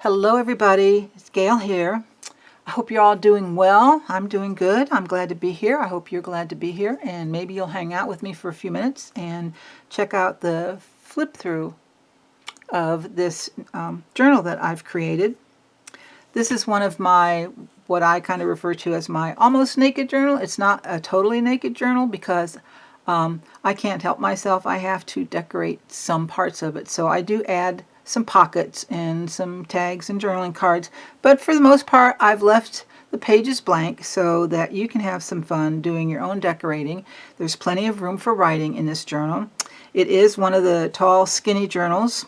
Hello everybody, it's Gail here. I hope you're all doing well. I'm doing good. I'm glad to be here. I hope you're glad to be here, and maybe you'll hang out with me for a few minutes and check out the flip through of this journal that I've created. This is one of my, what I kind of refer to as my almost naked journal. It's not a totally naked journal because I can't help myself. I have to decorate some parts of it. So I do add some pockets and some tags and journaling cards, but for the most part I've left the pages blank so that you can have some fun doing your own decorating. There's plenty of room for writing in this journal. It is one of the tall, skinny journals,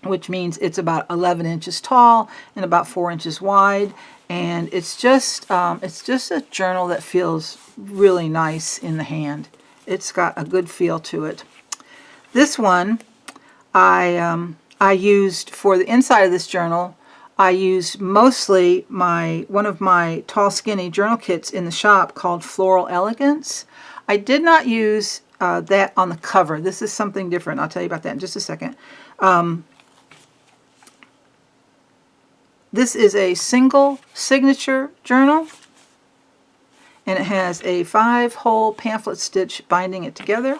which means it's about 11 inches tall and about 4 inches wide, and it's just a journal that feels really nice in the hand. It's got a good feel to it. This one I used for the inside of this journal. I used mostly one of my tall skinny journal kits in the shop called Floral Elegance. I did not use that on the cover. This is something different. I'll tell you about that in just a second. This is a single signature journal, and it has a 5-hole pamphlet stitch binding it together.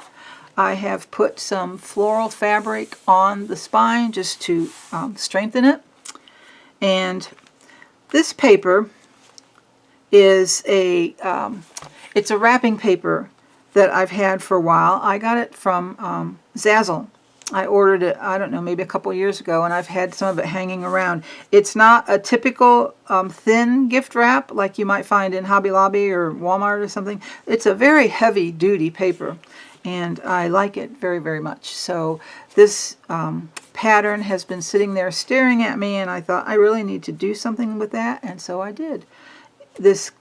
I have put some floral fabric on the spine just to strengthen it. And this paper is it's a wrapping paper that I've had for a while. I got it from Zazzle. I ordered it, I don't know, maybe a couple years ago, and I've had some of it hanging around. It's not a typical thin gift wrap like you might find in Hobby Lobby or Walmart or something. It's a very heavy duty paper, and I like it very, very much. So this pattern has been sitting there staring at me, and I thought I really need to do something with that, and so I did. This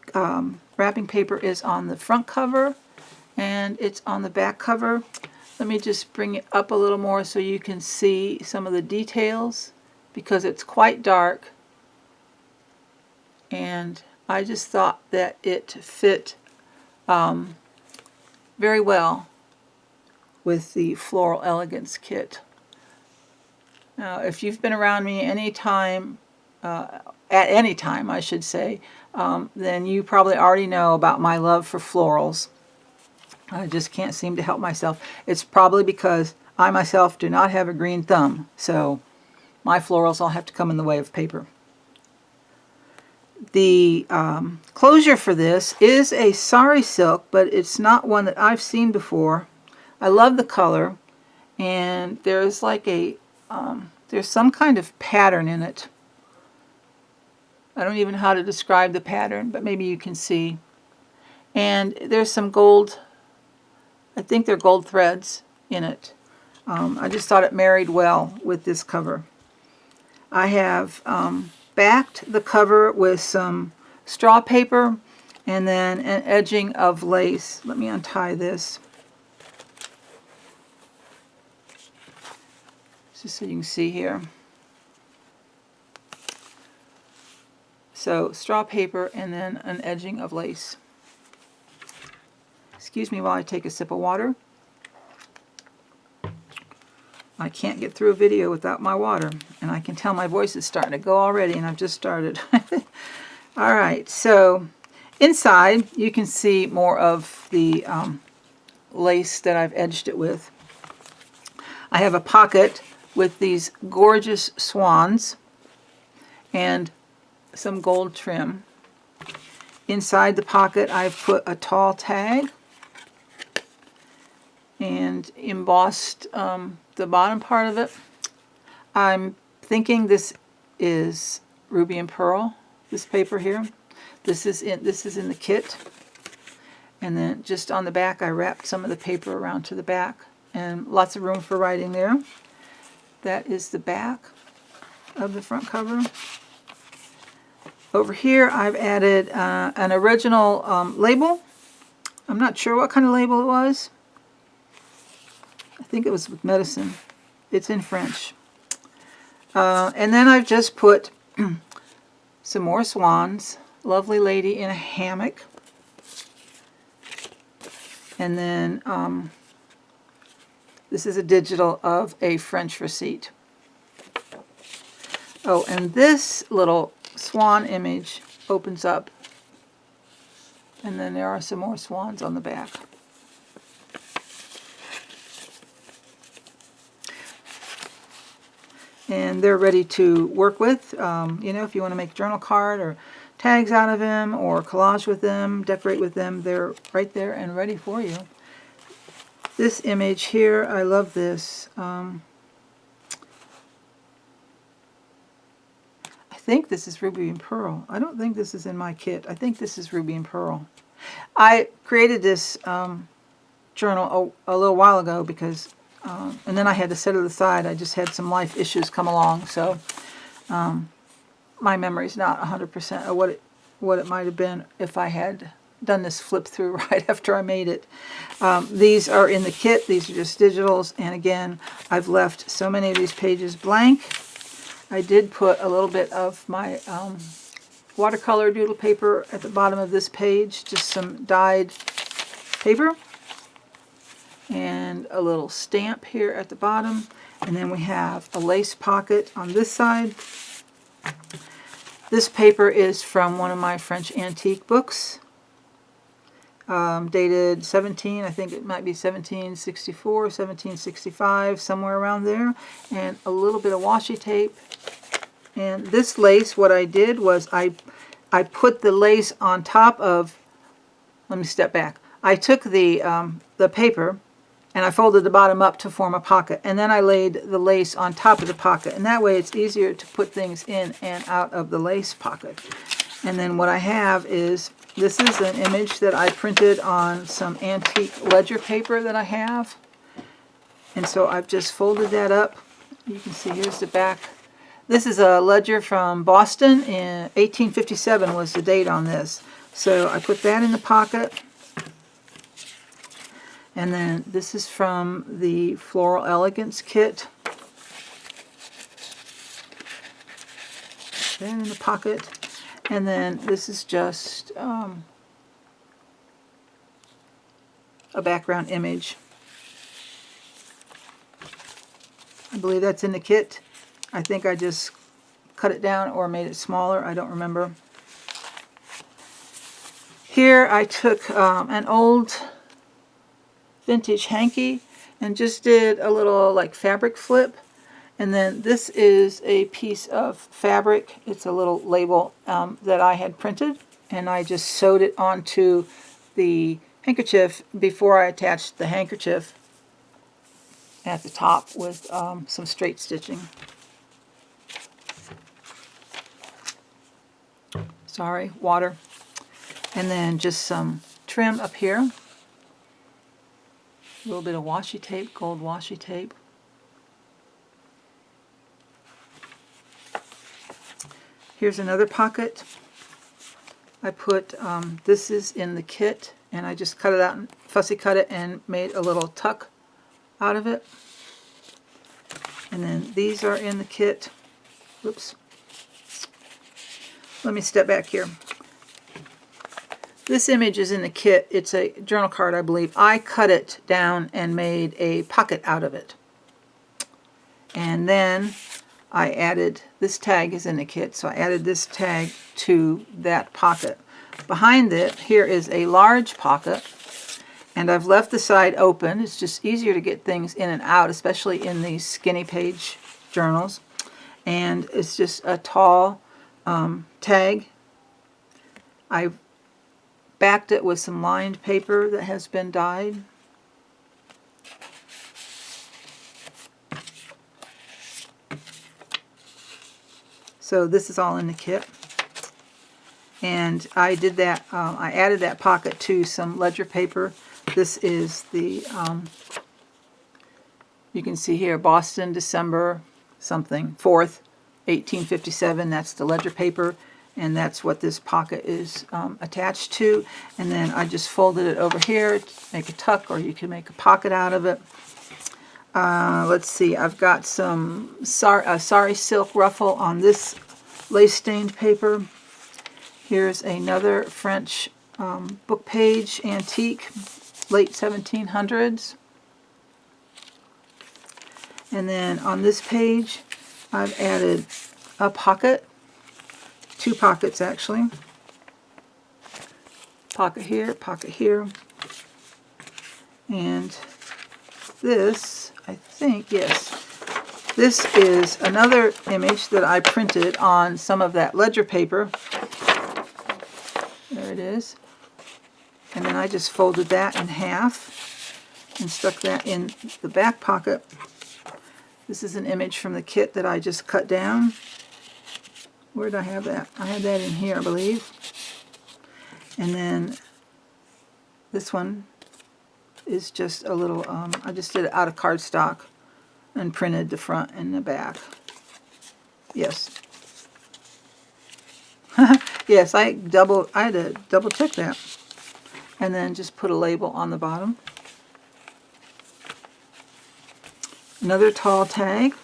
wrapping paper is on the front cover, and it's on the back cover. Let me just bring it up a little more so you can see some of the details, because it's quite dark, and I just thought that it fit very well with the Floral Elegance kit. Now, if you've been around me at any time, I should say, then you probably already know about my love for florals. I just can't seem to help myself. It's probably because I myself do not have a green thumb, so my florals all have to come in the way of paper. The closure for this is a sari silk, but it's not one that I've seen before. I love the color, and there's like there's some kind of pattern in it. I don't even know how to describe the pattern, but maybe you can see. And there's some gold, I think they're gold threads in it. I just thought it married well with this cover. I have backed the cover with some straw paper and then an edging of lace. Let me untie this, just so you can see here. So straw paper and then an edging of lace. Excuse me while I take a sip of water. I can't get through a video without my water, and I can tell my voice is starting to go already, and I've just started. Alright, so inside you can see more of the lace that I've edged it with. I have a pocket with these gorgeous swans and some gold trim. Inside the pocket I've put a tall tag and embossed the bottom part of it. I'm thinking this is ruby and pearl, this paper here. This is in the kit. And then just on the back I wrapped some of the paper around to the back, and lots of room for writing there. That is the back of the front cover. Over here I've added an original label. I'm not sure what kind of label it was. I think it was with medicine. It's in French. And then I've just put some more swans. Lovely lady in a hammock. And then this is a digital of a French receipt. Oh, and this little swan image opens up, and then there are some more swans on the back. And they're ready to work with. You know, if you want to make a journal card or tags out of them or collage with them, decorate with them, they're right there and ready for you. This image here, I love this. I think this is Ruby and Pearl. I don't think this is in my kit. I think this is Ruby and Pearl. I created this journal a little while ago because, and then I had to set it aside. I just had some life issues come along, so my memory's not 100% of what it might have been if I had done this flip through right after I made it. These are in the kit. These are just digitals, and again, I've left so many of these pages blank. I did put a little bit of my watercolor doodle paper at the bottom of this page, just some dyed paper, and a little stamp here at the bottom, and then we have a lace pocket on this side. This paper is from one of my French antique books, dated I think it might be 1764, 1765, somewhere around there, and a little bit of washi tape. And this lace, what I did was I put the lace on top of, let me step back. I took the paper and I folded the bottom up to form a pocket, and then I laid the lace on top of the pocket, and that way it's easier to put things in and out of the lace pocket. And then what I have is, this is an image that I printed on some antique ledger paper that I have, and so I've just folded that up. You can see here's the back. This is a ledger from Boston in 1857 was the date on this. So I put that in the pocket. And then this is from the Floral Elegance kit. That in the pocket. And then this is just a background image. I believe that's in the kit. I think I just cut it down or made it smaller. I don't remember. Here I took an old vintage hanky and just did a little like fabric flip. And then this is a piece of fabric. It's a little label that I had printed, and I just sewed it onto the handkerchief before I attached the handkerchief at the top with some straight stitching. Sorry, water. And then just some trim up here. A little bit of washi tape, gold washi tape. Here's another pocket. I put, this is in the kit, and I just cut it out and fussy cut it and made a little tuck out of it. And then these are in the kit. Whoops. Let me step back here. This image is in the kit. It's a journal card, I believe. I cut it down and made a pocket out of it. And then I added, this tag is in the kit, so I added this tag to that pocket. Behind it, here is a large pocket, and I've left the side open. It's just easier to get things in and out, especially in these skinny page journals. And it's just a tall tag. I've backed it with some lined paper that has been dyed. So this is all in the kit. And I did that, I added that pocket to some ledger paper. This is the, you can see here, Boston, December something, 4th, 1857. That's the ledger paper. And that's what this pocket is attached to. And then I just folded it over here to make a tuck, or you can make a pocket out of it. Let's see, I've got some sari silk ruffle on this lace stained paper. Here's another French book page, antique, late 1700s. And then on this page, I've added a pocket, 2 pockets actually. Pocket here, and this, I think, yes, this is another image that I printed on some of that ledger paper. There it is. And then I just folded that in half and stuck that in the back pocket. This is an image from the kit that I just cut down. Where did I have that? I had that in here, I believe. And then this one is just a little, I just did it out of cardstock and printed the front and the back. Yes. Yes, I had to double check that. And then just put a label on the bottom. Another tall tag.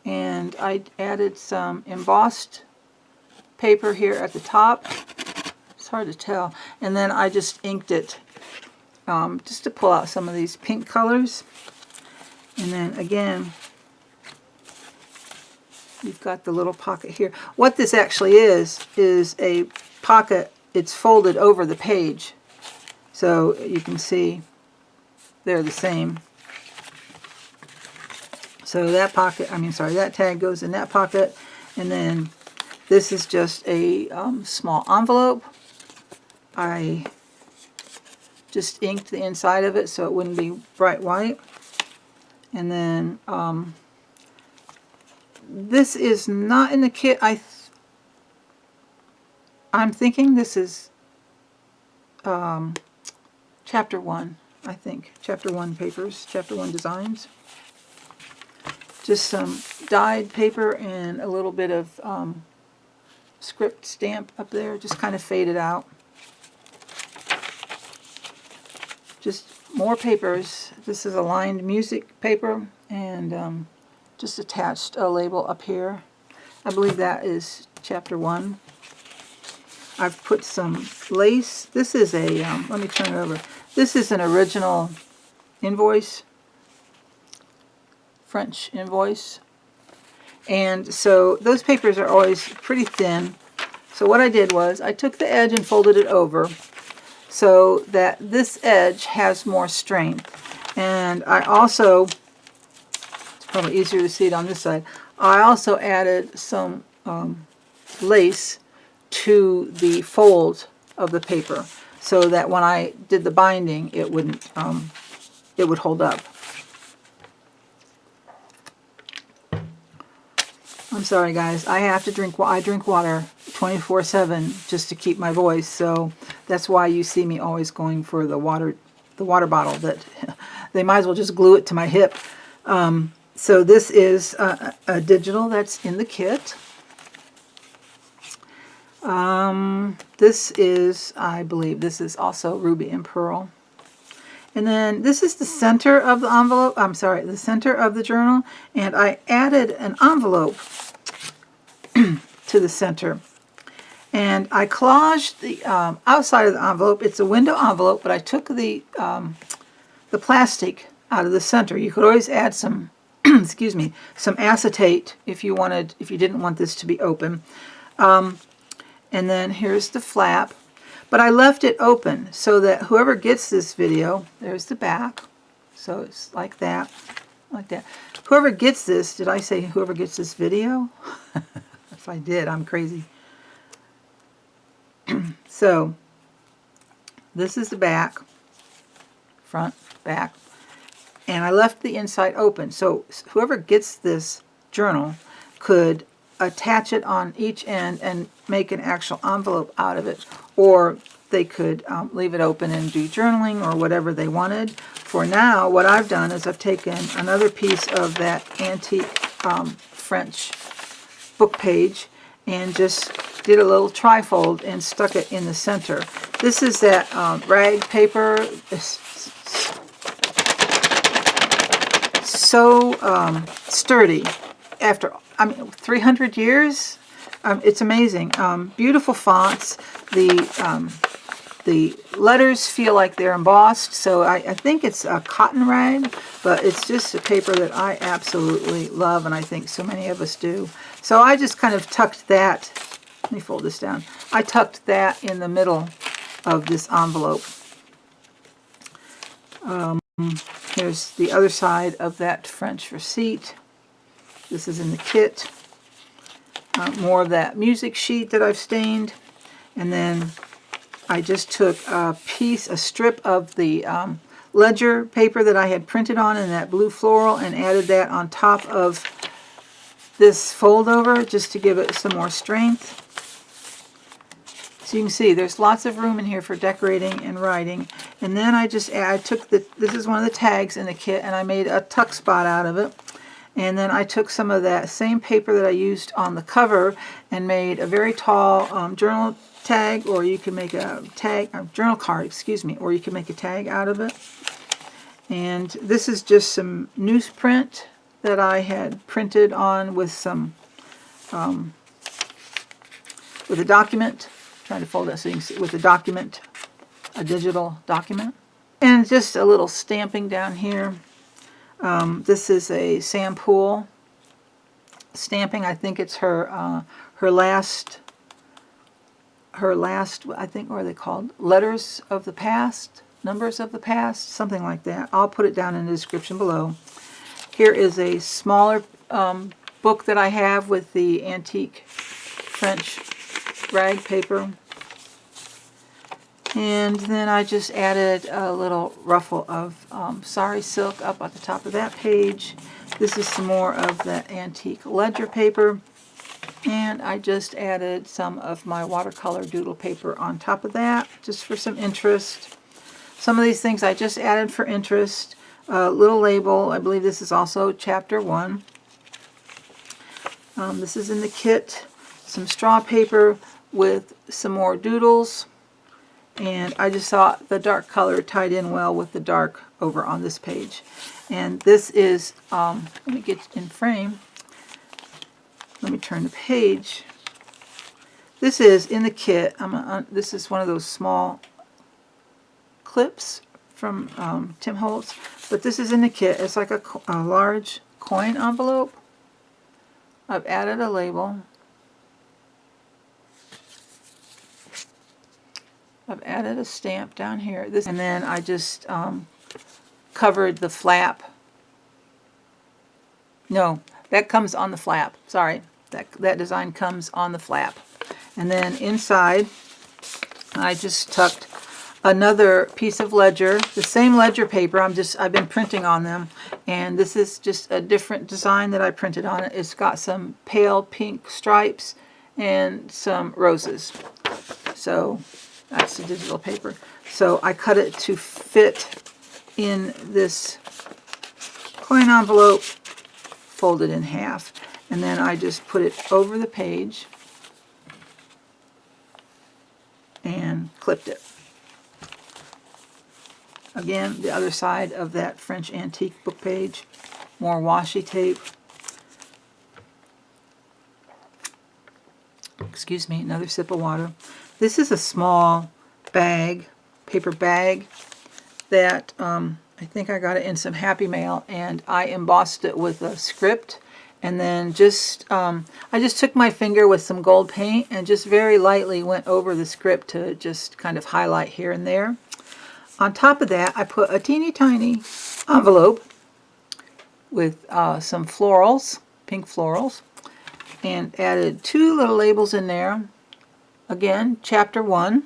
And I added some embossed paper here at the top. It's hard to tell. And then I just inked it just to pull out some of these pink colors. And then again, you've got the little pocket here. What this actually is a pocket. It's folded over the page. So you can see they're the same. So that pocket, that tag goes in that pocket. And then this is just a small envelope. I just inked the inside of it so it wouldn't be bright white. And then this is not in the kit. I'm thinking this is chapter 1, I think. Chapter 1 papers, chapter 1 designs. Just some dyed paper and a little bit of script stamp up there, just kind of faded out. Just more papers. This is a lined music paper, and just attached a label up here. I believe that is chapter 1. I've put some lace. This is a, let me turn it over. This is an original invoice, French invoice. And so those papers are always pretty thin. So what I did was I took the edge and folded it over so that this edge has more strength. And I also, it's probably easier to see it on this side, I also added some lace to the fold of the paper so that when I did the binding it wouldn't, it would hold up. I'm sorry guys, I have to drink water 24/7 just to keep my voice, so that's why you see me always going for the water bottle. That they might as well just glue it to my hip. So this is a digital that's in the kit. This is, I believe, this is also Ruby and Pearl. And then this is the center of the envelope, the center of the journal, and I added an envelope to the center. And I collaged the outside of the envelope. It's a window envelope, but I took the plastic out of the center. You could always add some, excuse me, some acetate if you didn't want this to be open. And then here's the flap. But I left it open so that whoever gets this video, there's the back, so it's like that, like that. Whoever gets this, did I say whoever gets this video? If I did, I'm crazy. So, this is the back, front, back, and I left the inside open. So whoever gets this journal could attach it on each end and make an actual envelope out of it, or they could leave it open and do journaling or whatever they wanted. For now, what I've done is I've taken another piece of that antique French book page and just did a little trifold and stuck it in the center. This is that rag paper. It's so sturdy after 300 years. It's amazing. Beautiful fonts. The letters feel like they're embossed, so I think it's a cotton rag, but it's just a paper that I absolutely love, and I think so many of us do. So I just kind of tucked that, let me fold this down. I tucked that in the middle of this envelope. Here's the other side of that French receipt. This is in the kit. More of that music sheet that I've stained. And then I just took a strip of the ledger paper that I had printed on in that blue floral and added that on top of this fold over just to give it some more strength. So you can see there's lots of room in here for decorating and writing. And then I took this is one of the tags in the kit, and I made a tuck spot out of it. And then I took some of that same paper that I used on the cover and made a very tall journal tag, or you can make a journal card, excuse me, or you can make a tag out of it. And this is just some newsprint that I had printed on with some, with a document. I'm trying to fold that so you can see, with a document, a digital document. And just a little stamping down here. This is a Sam Poole stamping. I think it's her last, I think, what are they called? Letters of the Past? Numbers of the Past? Something like that. I'll put it down in the description below. Here is a smaller book that I have with the antique French rag paper. And then I just added a little ruffle of sari silk up at the top of that page. This is some more of that antique ledger paper. And I just added some of my watercolor doodle paper on top of that, just for some interest. Some of these things I just added for interest. A little label. I believe this is also chapter 1. This is in the kit. Some straw paper with some more doodles. And I just thought the dark color tied in well with the dark over on this page. And this is, let me get in frame. Let me turn the page. This is in the kit. This is one of those small clips from Tim Holtz. But this is in the kit. It's like a large coin envelope. I've added a label. I've added a stamp down here. And then I just covered the flap. No, that comes on the flap. Sorry, that design comes on the flap. And then inside, I just tucked another piece of ledger, the same ledger paper. I've been printing on them, and this is just a different design that I printed on it. It's got some pale pink stripes and some roses. So that's the digital paper. So I cut it to fit in this coin envelope, folded in half, and then I just put it over the page and clipped it. Again, the other side of that French antique book page, more washi tape. Excuse me, another sip of water. This is a small bag, paper bag, that I think I got it in some Happy Mail, and I embossed it with a script, and then I just took my finger with some gold paint and just very lightly went over the script to just kind of highlight here and there. On top of that, I put a teeny tiny envelope with some florals, pink florals, and added 2 little labels in there. Again, chapter 1.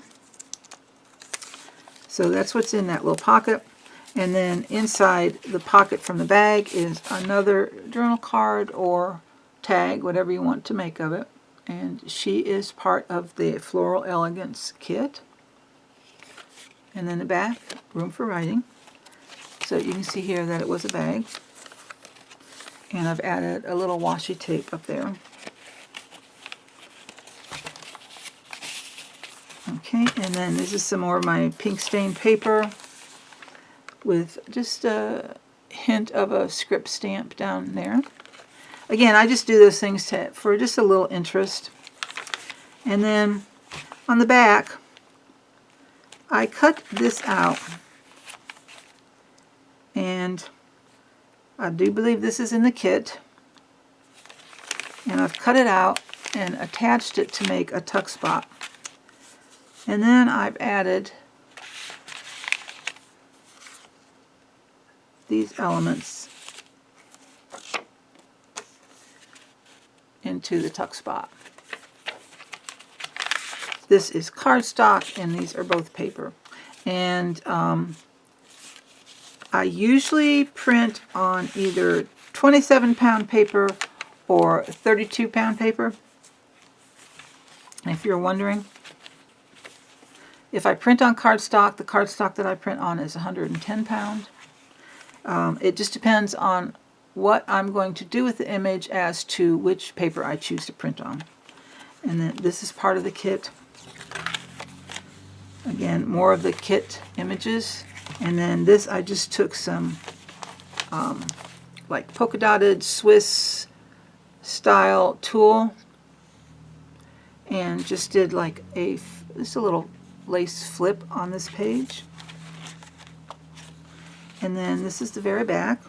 So that's what's in that little pocket. And then inside the pocket from the bag is another journal card or tag, whatever you want to make of it. And she is part of the Floral Elegance kit. And then the back, room for writing. So you can see here that it was a bag. And I've added a little washi tape up there. Okay, and then this is some more of my pink stained paper with just a hint of a script stamp down there. Again, I just do those things for just a little interest. And then on the back, I cut this out. And I do believe this is in the kit. and I've cut it out and attached it to make a tuck spot. And then I've added these elements into the tuck spot. This is cardstock and these are both paper. And I usually print on either 27-pound paper or 32-pound paper. And if you're wondering, if I print on cardstock, the cardstock that I print on is 110 pound. It just depends on what I'm going to do with the image as to which paper I choose to print on. And then this is part of the kit. Again, more of the kit images. And then this, I just took some like polka dotted Swiss style tulle and just did like just a little lace flip on this page. And then this is the very back.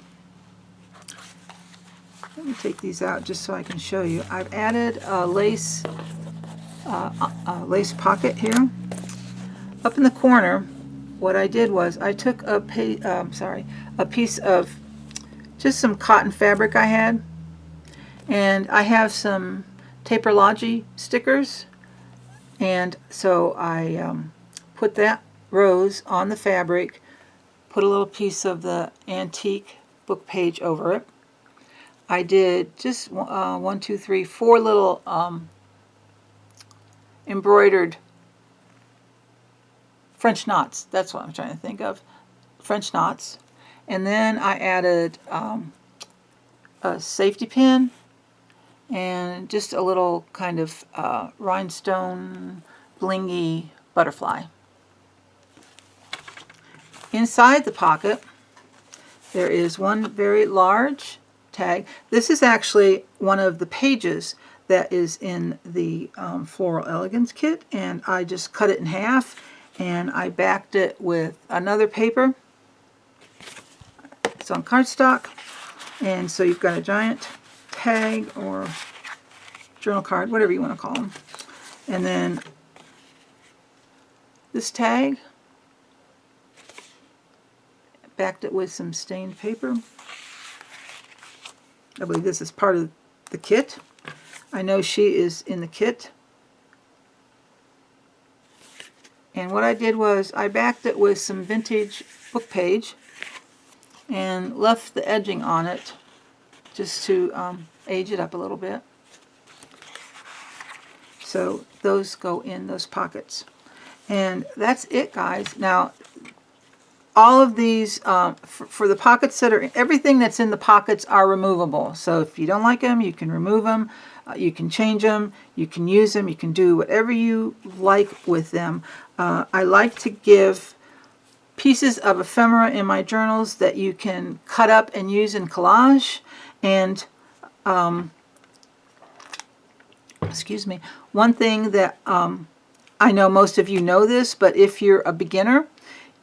Let me take these out just so I can show you. I've added a lace pocket here. Up in the corner, what I did was I took a piece of just some cotton fabric I had, and I have some Taperlogy stickers, and so I put that rose on the fabric, put a little piece of the antique book page over it. I did just 1, 2, 3, 4 little embroidered French knots. That's what I'm trying to think of. French knots. And then I added a safety pin and just a little kind of rhinestone blingy butterfly. Inside the pocket there is one very large tag. This is actually one of the pages that is in the Floral Elegance kit, and I just cut it in half and I backed it with another paper. It's on cardstock, and so you've got a giant tag or journal card, whatever you want to call them. And then this tag, backed it with some stained paper. I believe this is part of the kit. I know she is in the kit. And what I did was I backed it with some vintage book page and left the edging on it just to age it up a little bit. So those go in those pockets. And that's it, guys. Now, all of these, for the pockets that are, everything that's in the pockets are removable. So if you don't like them, you can remove them. You can change them. You can use them. You can do whatever you like with them. I like to give pieces of ephemera in my journals that you can cut up and use in collage. And excuse me, one thing that I know most of you know this, but if you're a beginner,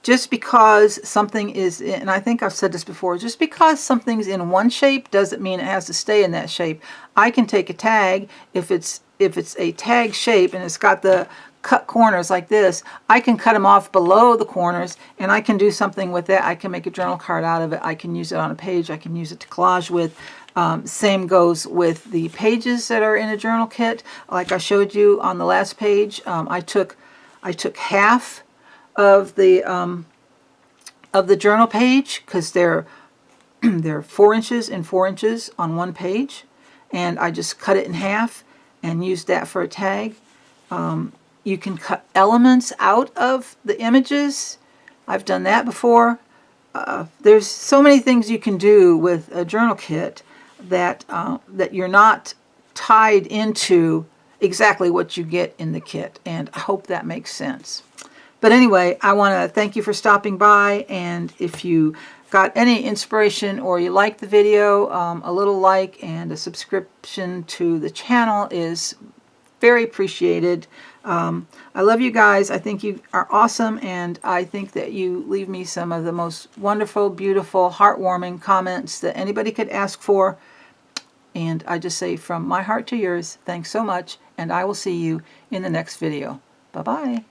just because something is in, and I think I've said this before, just because something's in one shape doesn't mean it has to stay in that shape. I can take a tag, if it's a tag shape and it's got the cut corners like this, I can cut them off below the corners and I can do something with that. I can make a journal card out of it. I can use it on a page. I can use it to collage with. Same goes with the pages that are in a journal kit. Like I showed you on the last page, I took half of the journal page because they're 4 inches and 4 inches on one page, and I just cut it in half and used that for a tag. You can cut elements out of the images. I've done that before. There's so many things you can do with a journal kit that that you're not tied into exactly what you get in the kit, and I hope that makes sense. But anyway, I want to thank you for stopping by, and if you got any inspiration or you like the video, a little like and a subscription to the channel is very appreciated. I love you guys. I think you are awesome, and I think that you leave me some of the most wonderful, beautiful, heartwarming comments that anybody could ask for. And I just say from my heart to yours, thanks so much, and I will see you in the next video. Bye-bye.